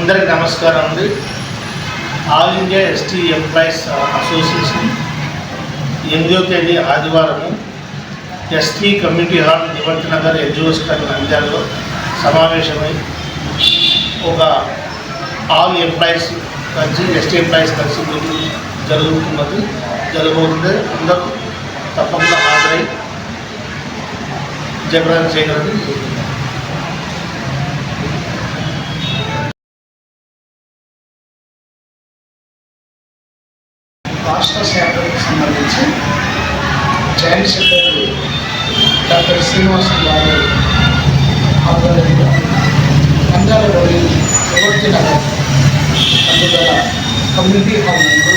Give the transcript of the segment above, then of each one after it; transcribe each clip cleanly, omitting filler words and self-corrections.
అందరికి నమస్కారం అండి. All India ST employees association 8వ తేదీ ఆదివారము ST community hall Nivarthi Nagar NGOs నంద్యాలలో సమావేశమై ఒక ఆల్ ఎంప్లాయీస్ కలిసి ఎస్టీ ఎంప్లాయీస్ కలిసి మీటింగ్ జరగబోతుంది. అందరూ తప్పకుండా హాజరై జయప్రదం చేయగలరు. రాష్ట్ర శాఖకు సంబంధించి జాయింట్ సెక్రటరీ డాక్టర్ శ్రీనివాసన్ గారు ఆధ్వర్యంలో నంద్యాలలోని నివర్తి నగర్ అందుగల కమ్యూనిటీ హాల్ నందు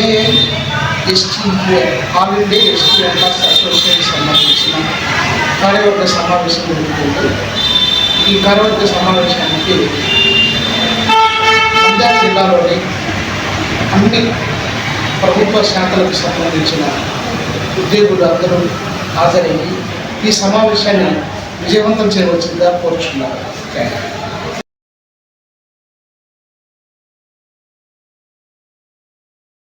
AISTA all India ST employees association సంబంధించిన కార్యవర్గ సమావేశం జరుగుతుంది. ఈ కార్యవర్గ సమావేశానికి నంద్యాల జిల్లాలోని అన్ని ప్రభుత్వ శాఖలకు సంబంధించిన ఉద్యోగులు అందరూ హాజరయ్యి ఈ సమావేశాన్ని విజయవంతం చేయవలసిందిగా కోరుచున్నారు.